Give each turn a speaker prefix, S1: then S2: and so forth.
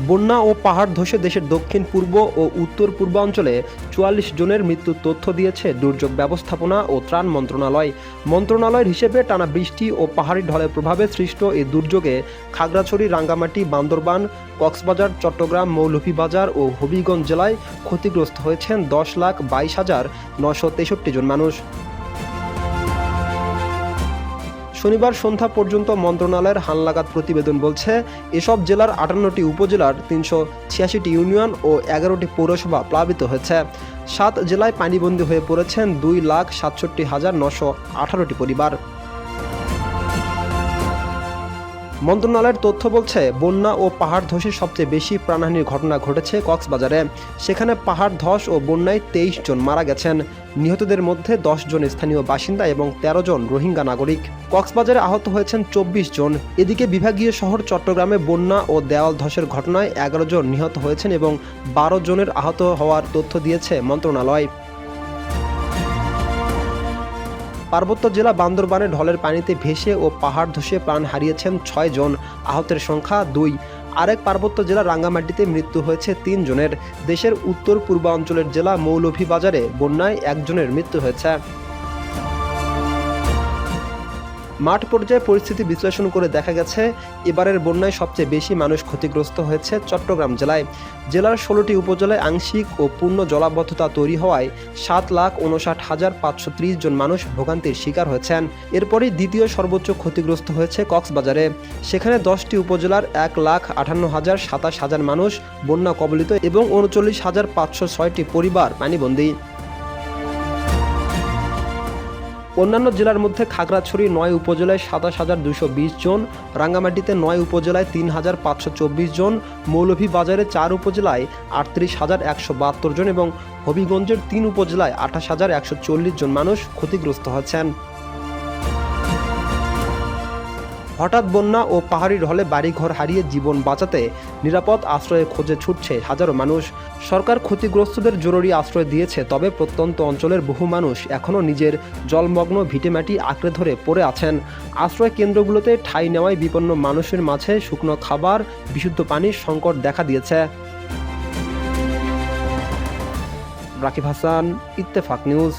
S1: বন্যা ও পাহাড় ধসে দেশের দক্ষিণ পূর্ব ও উত্তর পূর্বাঞ্চলে ৪৪ জনের মৃত্যুর তথ্য দিয়েছে দুর্যোগ ব্যবস্থাপনা ও ত্রাণ মন্ত্রণালয়। মন্ত্রণালয়ের হিসেবে টানা বৃষ্টি ও পাহাড়ি ঢলের প্রভাবে সৃষ্ট এই দুর্যোগে খাগড়াছড়ি, রাঙ্গামাটি, বান্দরবান, কক্সবাজার, চট্টগ্রাম, মৌলভীবাজার ও হবিগঞ্জ জেলায় ক্ষতিগ্রস্ত হয়েছেন ১০,২২,৯৬৩ জন মানুষ। শনিবার সন্ধ্যা পর্যন্ত মন্ত্রণালয়ের হালনাগাদ প্রতিবেদন বলছে, এসব জেলার ৫৮টি উপজেলার ৩৮৬টি ইউনিয়ন ও ১১টি পৌরসভা প্লাবিত হয়েছে। ৭ জেলায় পানিবন্দী হয়ে পড়েছেন ২,৬৭,৯১৮টি পরিবার। মন্ত্রণালয়ের তথ্য বলছে, বন্যা ও পাহাড় ধসে সবচেয়ে বেশি প্রাণহানির ঘটনা ঘটেছে কক্সবাজারে। সেখানে পাহাড় ধস ও বন্যায় ২৩ জন মারা গেছেন। নিহতদের মধ্যে ১০ জন স্থানীয় বাসিন্দা এবং ১৩ জন রোহিঙ্গা নাগরিক। কক্সবাজারে আহত হয়েছেন ২৪ জন। এদিকে বিভাগীয় শহর চট্টগ্রামে বন্যা ও দেওয়াল ধসের ঘটনায় ১১ জন নিহত হয়েছেন এবং ১২ জনের আহত হওয়ার তথ্য দিয়েছে মন্ত্রণালয়। পার্বত্য জেলা বান্দরবানে ঢলের পানিতে ভেসে ও পাহাড় ধসে প্রাণ হারিয়েছেন ৬ জন, আহতের সংখ্যা ২। আরেক পার্বত্য জেলা রাঙ্গামাটিতে মৃত্যু হয়েছে ৩ জনের। দেশের উত্তর পূর্বাঞ্চলের জেলা মৌলভীবাজারে বন্যায় ১ জনের মৃত্যু হয়েছে। মাঠ পর্যায়ে পরিস্থিতি বিশ্লেষণ করে দেখা গেছে, এবারের বন্যায় সবচেয়ে বেশি মানুষ ক্ষতিগ্রস্ত হয়েছে চট্টগ্রাম জেলায়। জেলার ১৬টি উপজেলায় আংশিক ও পূর্ণ জলাবদ্ধতা তৈরি হওয়ায় ৭,৫৯,৫৩০ জন মানুষ ভোগান্তির শিকার হয়েছেন। এরপরই দ্বিতীয় সর্বোচ্চ ক্ষতিগ্রস্ত হয়েছে কক্সবাজারে। সেখানে ১০টি উপজেলার ১,৫৮,০২৭ মানুষ বন্যা কবলিত এবং ৩৯,৫০৬টি পরিবার পানিবন্দী। অন্যান্য জেলার মধ্যে খাগড়াছড়ি ৯ উপজেলায় ২৭,২২০ জন, রাঙ্গামাটিতে ৯ উপজেলায় ৩,৫২৪ জন, মৌলভীবাজারে ৪ উপজেলায় ৩৮,১৭২ জন এবং হবিগঞ্জের ৩ উপজেলায় ২৮,১৪০ জন মানুষ ক্ষতিগ্রস্ত হয়েছেন। হঠাৎ বন্যা ও পাহাড়ি ঢলে বাড়িঘর হারিয়ে জীবন বাঁচাতে নিরাপদ আশ্রয়ে খোঁজে ছুটছে হাজারো মানুষ। সরকার ক্ষতিগ্রস্তদের জরুরি আশ্রয় দিয়েছে, তবে প্রত্যন্ত অঞ্চলের বহু মানুষ এখনও নিজের জলমগ্ন ভিটেমাটি আঁকড়ে ধরে পড়ে আছেন। আশ্রয় কেন্দ্রগুলোতে ঠাঁই নেওয়ায় বিপন্ন মানুষের মাঝে শুকনো খাবার, বিশুদ্ধ পানির সংকট দেখা দিয়েছে। রাকিব হাসান, ইত্তেফাক নিউজ।